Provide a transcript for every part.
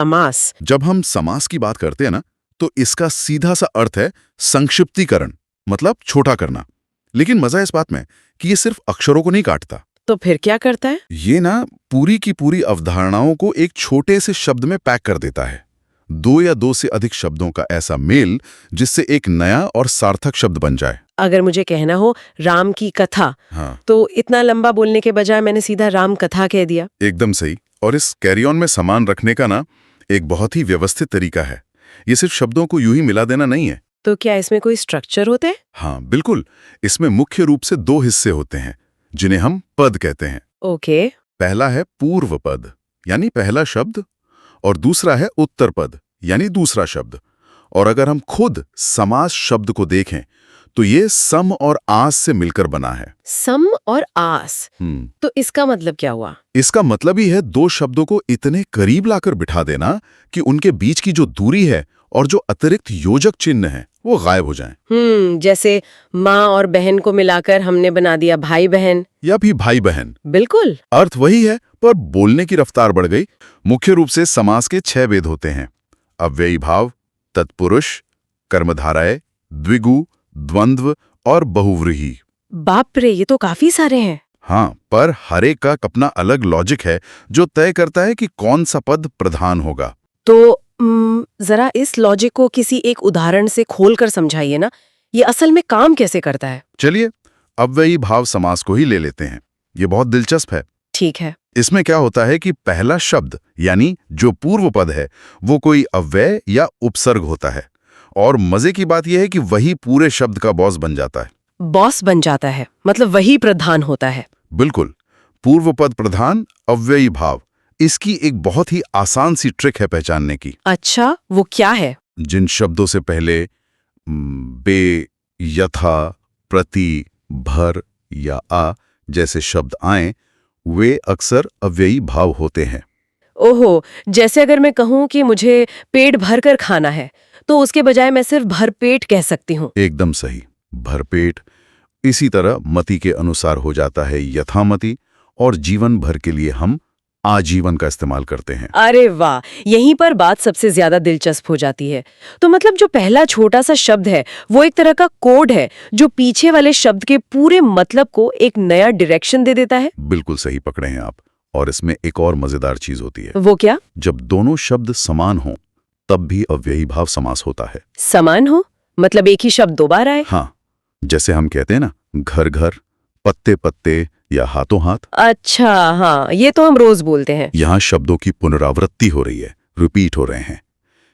समास। जब हम समास की बात करते हैं ना, तो इसका सीधा सा अर्थ है संक्षिप्तीकरण, मतलब छोटा करना। लेकिन मजा इस बात में कि ये सिर्फ अक्षरों को नहीं काटता। तो फिर क्या करता है? ये ना पूरी की पूरी अवधारणाओं को एक छोटे से शब्द में पैक कर देता है। दो या दो से अधिक शब्दों का ऐसा मेल जिससे एक नया और सार्थक शब्द बन जाए। अगर मुझे कहना हो राम की कथा, हाँ, तो इतना लंबा बोलने के बजाय मैंने सीधा राम कथा कह दिया। एकदम सही। और इस कैरी ऑन में समान रखने का ना एक बहुत ही व्यवस्थित तरीका है। ये सिर्फ शब्दों को यूं ही मिला देना नहीं है। तो क्या इसमें कोई स्ट्रक्चर होते हैं? हाँ बिल्कुल, इसमें मुख्य रूप से दो हिस्से होते हैं जिन्हें हम पद कहते हैं। ओके। पहला है पूर्व पद यानी पहला शब्द, और दूसरा है उत्तर पद यानी दूसरा शब्द। और अगर हम खुद समास शब्द को देखें तो ये सम और आस से मिलकर बना है। सम और आस। तो इसका मतलब क्या हुआ? इसका मतलब ही है दो शब्दों को इतने करीब लाकर बिठा देना कि उनके बीच की जो दूरी है और जो अतिरिक्त योजक चिन्ह है वो गायब हो जाएं। जैसे माँ और बहन को मिलाकर हमने बना दिया भाई बहन। या भी भाई बहन। बिल्कुल। अर्थ वही है, पर बोलने की रफ्तार बढ़ गई। मुख्य रूप से समास के 6 भेद होते हैं: अव्ययी भाव, तत्पुरुष, कर्मधारय, द्विगु, द्वंद्व और बहुव्रीहि। बाप रे, ये तो काफी सारे हैं। हाँ, पर हर एक का अपना अलग लॉजिक है जो तय करता है कि कौन सा पद प्रधान होगा। तो जरा इस लॉजिक को किसी एक उदाहरण से खोलकर समझाइए ना, ये असल में काम कैसे करता है? चलिए अव्ययी भाव समास को ही ले लेते हैं। ये बहुत दिलचस्प है। ठीक है। इसमें क्या होता है कि पहला शब्द यानी जो पूर्व पद है वो कोई अव्यय या उपसर्ग होता है, और मजे की बात यह है कि वही पूरे शब्द का बॉस बन जाता है। बॉस बन जाता है, मतलब वही प्रधान होता है। बिल्कुल, पूर्व पद प्रधान, अव्ययी भाव। इसकी एक बहुत ही आसान सी ट्रिक है पहचानने की। अच्छा, वो क्या है? जिन शब्दों से पहले बे, यथा, प्रति, भर या आ जैसे शब्द आए वे अक्सर अव्ययी भाव होते हैं। ओहो, जैसे अगर मैं कहूँ कि मुझे पेट भर कर खाना है, तो उसके बजाय मैं सिर्फ भरपेट कह सकती हूँ। एकदम सही, भरपेट। इसी तरह मति के अनुसार हो जाता है यथामति, और जीवन भर के लिए हम आजीवन का इस्तेमाल करते हैं। अरे वाह, यहीं पर बात सबसे ज्यादा दिलचस्प हो जाती है। तो मतलब जो पहला छोटा सा शब्द है वो एक तरह का कोड है जो पीछे वाले शब्द के पूरे मतलब को एक नया डायरेक्शन दे देता है। बिल्कुल सही पकड़े हैं आप। और इसमें एक और मजेदार चीज होती है। वो क्या? जब दोनों शब्द समान हों तब भी अव्ययी भाव समास होता है। समान हो मतलब एक ही शब्द दो बार आए? हाँ, जैसे हम कहते हैं ना, घर घर, पत्ते पत्ते या हाथों हाथ। अच्छा हाँ, ये तो हम रोज बोलते हैं। यहाँ शब्दों की पुनरावृत्ति हो रही है, रिपीट हो रहे हैं,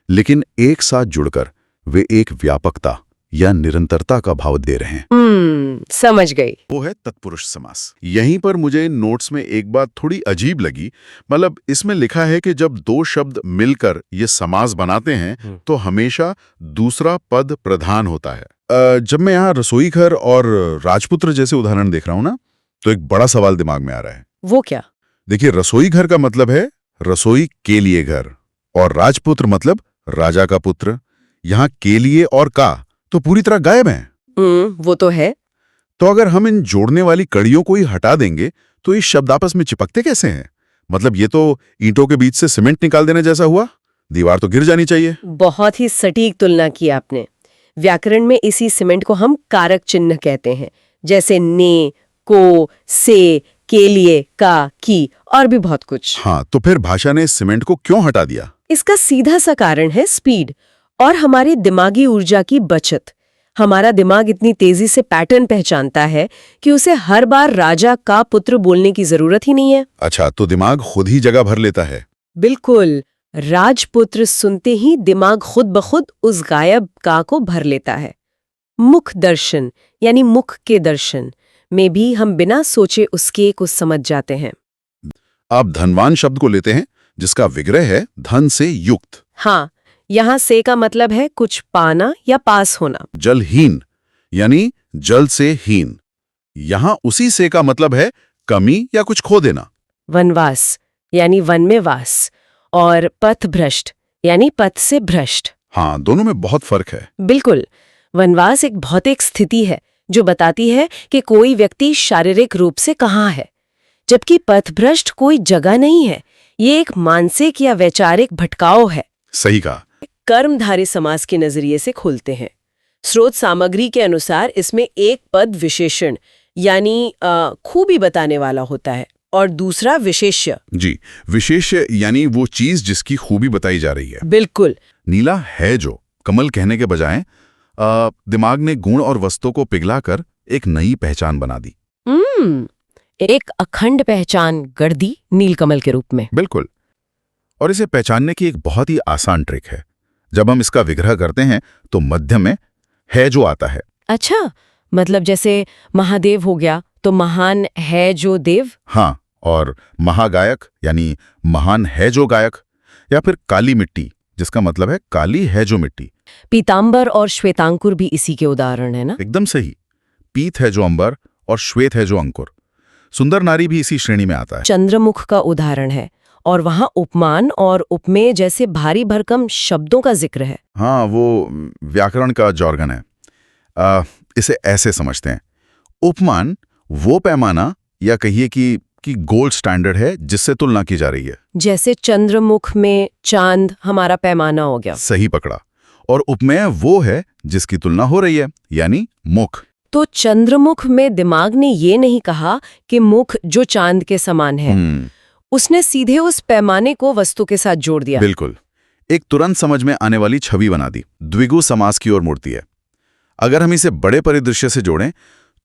लेकिन एक साथ जुड़कर वे एक व्यापकता या निरंतरता का भाव दे रहे हैं। समझ गई। वो है तत्पुरुष समास। यहीं पर मुझे नोट्स में एक बात थोड़ी अजीब लगी। मतलब इसमें लिखा है कि जब दो शब्द मिलकर ये समास बनाते हैं तो हमेशा दूसरा पद प्रधान होता है। जब मैं यहाँ रसोई घर और राजपुत्र जैसे उदाहरण देख रहा हूँ ना, तो एक बड़ा सवाल दिमाग में आ रहा है। वो क्या? देखिए, रसोई घर का मतलब है रसोई के लिए घर, और राजपुत्र मतलब राजा का पुत्र। यहाँ के लिए और का तो पूरी तरह गायब हैं। वो तो है। तो अगर हम इन जोड़ने वाली कड़ियों को ही हटा देंगे तो ये शब्द आपस में चिपकते कैसे हैं? मतलब ये तो ईंटों के बीच से सीमेंट निकाल देने जैसा हुआ। दीवार तो गिर जानी चाहिए। बहुत ही सटीक तुलना की आपने। व्याकरण में इसी सीमेंट को हम कारक चिन्ह कहते हैं, जैसे ने, को, से, के लिए, का, की और भी बहुत कुछ। हाँ, तो फिर भाषा ने सीमेंट को क्यों हटा दिया? इसका सीधा सा कारण है स्पीड और हमारी दिमागी ऊर्जा की बचत। हमारा दिमाग इतनी तेजी से पैटर्न पहचानता है कि उसे हर बार राजा का पुत्र बोलने की जरूरत ही नहीं है। अच्छा, तो दिमाग खुद ही जगह भर लेता है। बिल्कुल, राजपुत्र सुनते ही दिमाग खुद ब खुद उस गायब का को भर लेता है। मुख दर्शन यानी मुख के दर्शन में भी हम बिना सोचे उसके को समझ जाते हैं। आप धनवान शब्द को लेते हैं जिसका विग्रह है धन से युक्त। हाँ, यहाँ से का मतलब है कुछ पाना या पास होना। जलहीन यानी जल से हीन। यहाँ उसी से का मतलब है कमी या कुछ खो देना। वनवास यानी वन में वास, और पथ भ्रष्ट यानी पथ से भ्रष्ट। हाँ, दोनों में बहुत फर्क है। बिल्कुल, वनवास एक भौतिक स्थिति है जो बताती है कि कोई व्यक्ति शारीरिक रूप से कहाँ है, जबकि पथभ्रष्ट कोई जगह नहीं है, ये एक मानसिक या वैचारिक भटकाव है। सही कहा। कर्मधारय समास के नजरिए से खोलते हैं। स्रोत सामग्री के अनुसार इसमें एक पद विशेषण यानी खूबी बताने वाला होता है और दूसरा विशेष्य। जी, विशेष्य यानी वो चीज जिसकी खूबी बताई जा रही है। बिल्कुल। नीला है जो कमल कहने के बजाय दिमाग ने गुण और वस्तु को पिघलाकर एक नई पहचान बना दी। एक अखंड पहचान गढ़ दी नीलकमल के रूप में। बिल्कुल। और इसे पहचानने की एक बहुत ही आसान ट्रिक है। जब हम इसका विग्रह करते हैं तो मध्य में है जो आता है। अच्छा, मतलब जैसे महादेव हो गया तो महान है जो देव। हाँ, और महागायक यानी महान है जो गायक, या फिर काली मिट्टी जिसका मतलब है काली है जो मिट्टी। पीतांबर और श्वेतांकुर भी इसी के उदाहरण है ना? एकदम सही। पीत है जो अंबर और श्वेत है जो अंकुर। सुंदर नारी भी इसी श्रेणी में आता है। चंद्रमुख का उदाहरण है और वहां उपमान और उपमेय जैसे भारी भरकम शब्दों का जिक्र है। हाँ, वो व्याकरण का जॉर्गन है। इसे ऐसे समझते हैं, उपमान वो पैमाना या कहिए कि गोल्ड स्टैंडर्ड है जिससे तुलना की जा रही है। जैसे चंद्रमुख में चांद हमारा पैमाना हो गया। सही पकड़ा। और उपमेय वो है जिसकी तुलना हो रही है, यानी मुख। तो चंद्रमुख में दिमाग ने ये नहीं कहा कि मुख जो चांद के समान है, उसने सीधे उस पैमाने को वस्तु के साथ जोड़ दिया। बिल्कुल। एक तुरंत समझ में आने वाली छवि बना दी। द्विगु समास की ओर मुड़ती है। अगर हम इसे बड़े परिदृश्य से जोड़ें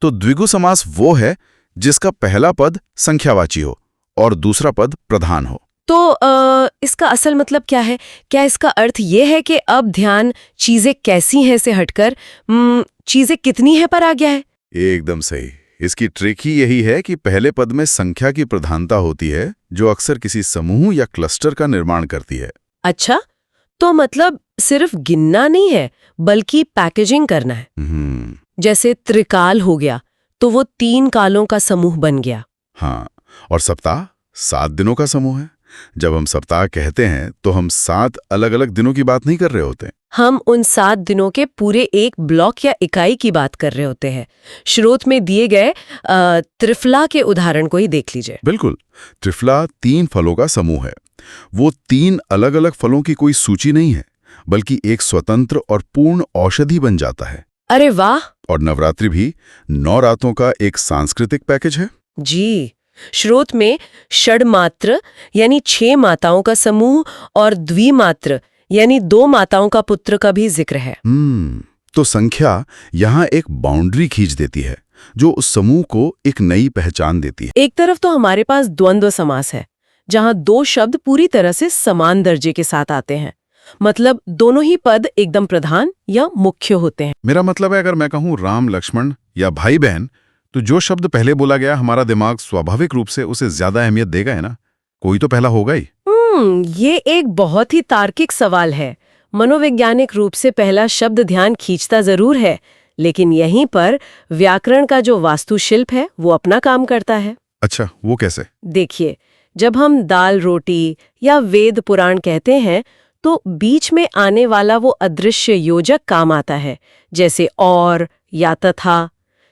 तो द्विगु समास वो है जिसका पहला पद संख्यावाची हो और दूसरा पद प्रधान हो। तो इसका असल मतलब क्या है? क्या इसका अर्थ ये है कि अब ध्यान चीजें कैसी हैं से हटकर चीजें कितनी है पर आ गया है? एकदम सही। इसकी ट्रिक ही यही है कि पहले पद में संख्या की प्रधानता होती है जो अक्सर किसी समूह या क्लस्टर का निर्माण करती है। अच्छा, तो मतलब सिर्फ गिनना नहीं है बल्कि पैकेजिंग करना है। जैसे त्रिकाल हो गया तो वो 3 कालों का समूह बन गया। हाँ, और सप्ताह 7 दिनों का समूह है। जब हम सप्ताह कहते हैं तो हम 7 अलग अलग दिनों की बात नहीं कर रहे होते। हम उन 7 दिनों के पूरे एक ब्लॉक या इकाई की बात कर रहे होते हैं। स्रोत में दिए गए त्रिफला के उदाहरण को ही देख लीजिए। बिल्कुल। त्रिफला 3 फलों का समूह है। वो 3 अलग अलग फलों की कोई सूची नहीं है, बल्कि एक स्वतंत्र और पूर्ण औषधि बन जाता है। अरे वाह! और नवरात्रि भी 9 रातों का एक सांस्कृतिक पैकेज है। जी। स्रोत में षड्मात्र यानी 6 माताओं का समूह और द्विमात्र यानी 2 माताओं का पुत्र का भी जिक्र है। तो संख्या यहाँ एक बाउंड्री खींच देती है जो उस समूह को एक नई पहचान देती है। एक तरफ तो हमारे पास द्वंद्व समास है जहां 2 शब्द पूरी तरह से समान दर्जे के साथ आते हैं, मतलब दोनों ही पद एकदम प्रधान या मुख्य होते हैं। मेरा मतलब है, अगर मैं कहूँ राम लक्ष्मण या भाई बहन, तो जो शब्द पहले बोला गया हमारा दिमाग स्वाभाविक रूप से उसे ज्यादा अहमियत देगा, है ना? कोई तो पहला होगा ही। ये एक बहुत ही तार्किक सवाल है। मनोवैज्ञानिक रूप से पहला शब्द ध्यान खींचता जरूर है, लेकिन यहीं पर व्याकरण का जो वास्तुशिल्प है वो अपना काम करता है। अच्छा, वो कैसे? देखिए, जब हम दाल रोटी या वेद पुराण कहते हैं तो बीच में आने वाला वो अदृश्य योजक काम आता है, जैसे और या तथा,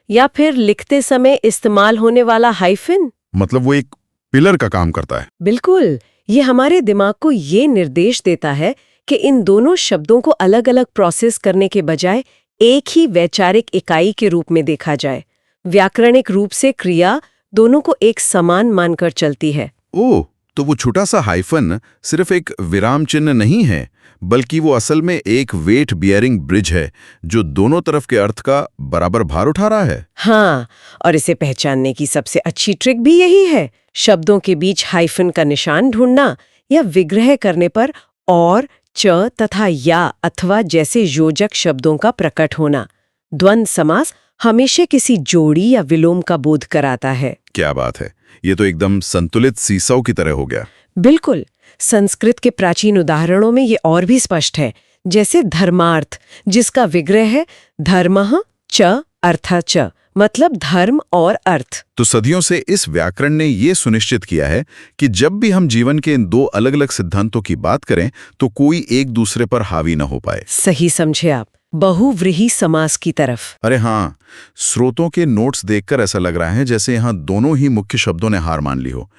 या फिर लिखते समय इस्तेमाल होने वाला हाइफन। मतलब वो एक पिलर का काम करता है। बिल्कुल। ये हमारे दिमाग को ये निर्देश देता है कि इन दोनों शब्दों को अलग अलग प्रोसेस करने के बजाय एक ही वैचारिक इकाई के रूप में देखा जाए। व्याकरणिक रूप से क्रिया दोनों को एक समान मानकर चलती है। ओह, तो वो छोटा सा हाइफन सिर्फ एक विराम चिन्ह नहीं है, बल्कि वो असल में एक वेट बियरिंग ब्रिज है जो दोनों तरफ के अर्थ का बराबर भार उठा रहा है। हाँ, और इसे पहचानने की सबसे अच्छी ट्रिक भी यही है। शब्दों के बीच हाइफन का निशान ढूंढना या विग्रह करने पर और, च तथा या अथवा जैसे योजक शब्दों का प्रकट होना। द्वंद्व समास हमेशा किसी जोड़ी या विलोम का बोध कराता है। क्या बात है! ये तो एकदम संतुलित सीसौ की तरह हो गया। बिल्कुल। संस्कृत के प्राचीन उदाहरणों में ये और भी स्पष्ट है, जैसे धर्मार्थ, जिसका विग्रह है धर्मः च अर्थ च, मतलब धर्म और अर्थ। तो सदियों से इस व्याकरण ने ये सुनिश्चित किया है कि जब भी हम जीवन के इन 2 अलग अलग सिद्धांतों की बात करें तो कोई एक दूसरे पर हावी न हो पाए। सही समझे आप, बहुव्रीहि समास की तरफ। अरे हाँ, स्रोतों के नोट्स देखकर ऐसा लग रहा है जैसे यहाँ दोनों ही मुख्य शब्दों ने हार मान ली हो।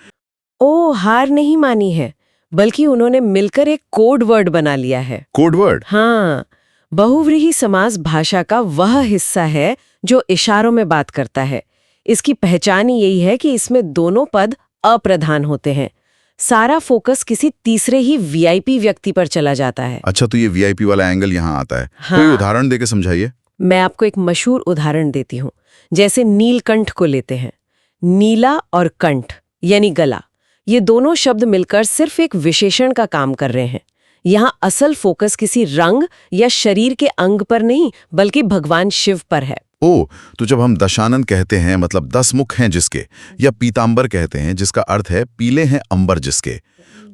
ओ, हार नहीं मानी है, बल्कि उन्होंने मिलकर एक कोड वर्ड बना लिया है। Code word? हाँ, बहुव्रीहि समास भाषा का वह हिस्सा है जो इशारों में बात करता है। इसकी पहचान ही यही है कि इसमें दोनों पद अप्रधान होते हैं। सारा फोकस किसी तीसरे ही वीआईपी व्यक्ति पर चला जाता है। अच्छा, तो ये वीआईपी वाला एंगल यहाँ आता है। हाँ। कोई उदाहरण देके समझाइए। मैं आपको एक मशहूर उदाहरण देती हूँ। जैसे नीलकंठ को लेते हैं। नीला और कंठ यानी गला, ये दोनों शब्द मिलकर सिर्फ एक विशेषण का काम कर रहे हैं। यहाँ असल फोकस किसी रंग या शरीर के अंग पर नहीं, बल्कि भगवान शिव पर है। ओ, तो जब हम दशानन कहते हैं मतलब 10 मुख हैं जिसके, या पीतांबर कहते हैं जिसका अर्थ है पीले हैं अंबर जिसके,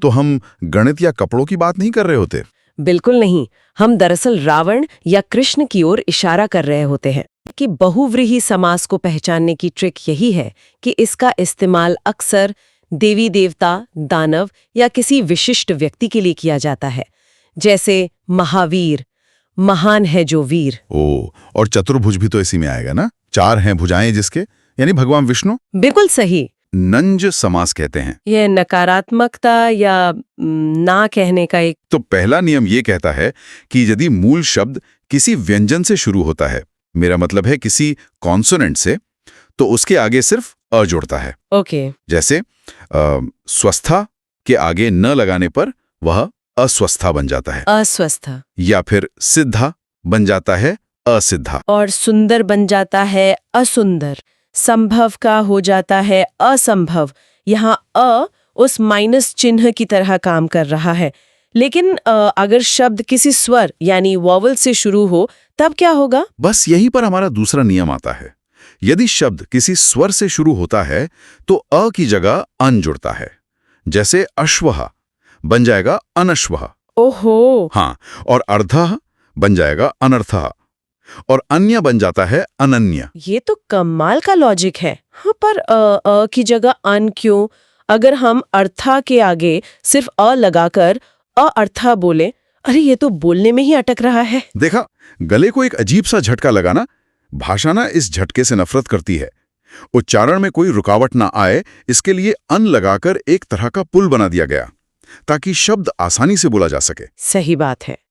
तो हम गणित या कपड़ों की बात नहीं कर रहे होते। बिल्कुल नहीं, हम दरअसल रावण या कृष्ण की ओर इशारा कर रहे होते हैं। कि बहुव्रीहि समास को पहचानने की ट्रिक यही है कि इसका इस्तेमाल अक्सर देवी देवता, दानव या किसी विशिष्ट व्यक्ति के लिए किया जाता है। जैसे महावीर, महान है जो वीर। ओ, और चतुर्भुज भी तो इसी में आएगा ना, 4 हैं भुजाएं जिसके, यानी भगवान विष्णु। बिल्कुल सही। नंज समास कहते हैं। यह नकारात्मकता या ना कहने का एक। तो पहला नियम ये कहता है कि यदि मूल शब्द किसी व्यंजन से शुरू होता है, मेरा मतलब है किसी कॉन्सोनेंट से, तो उसके आगे सिर्फ अ जुड़ता है। ओके। जैसे स्वस्था के आगे न लगाने पर वह अस्वस्था बन जाता है, अस्वस्थ। या फिर सिद्धा बन जाता है असिद्धा। और सुंदर बन जाता है असुंदर। संभव का हो जाता है असंभव। यहाँ अ उस माइनस चिन्ह की तरह काम कर रहा है। लेकिन अगर शब्द किसी स्वर यानी वॉवल से शुरू हो, तब क्या होगा? बस यहीं पर हमारा दूसरा नियम आता है। यदि शब्द किसी स्वर से शुरू होता है तो अ की जगह अन जुड़ता है। जैसे अश्वः बन जाएगा अनश्वः। ओहो। हाँ, और अर्धः बन जाएगा अनर्थः, और अन्य बन जाता है अनन्य। ये तो कमाल का लॉजिक है। हाँ, पर अ की जगह अन क्यों? अगर हम अर्था के आगे सिर्फ अ लगाकर अअर्था बोले, अरे ये तो बोलने में ही अटक रहा है। देखा, गले को एक अजीब सा झटका लगा ना। भाषा ना इस झटके से नफरत करती है। उच्चारण में कोई रुकावट ना आए, इसके लिए अन लगाकर एक तरह का पुल बना दिया गया ताकि शब्द आसानी से बोला जा सके। सही बात है।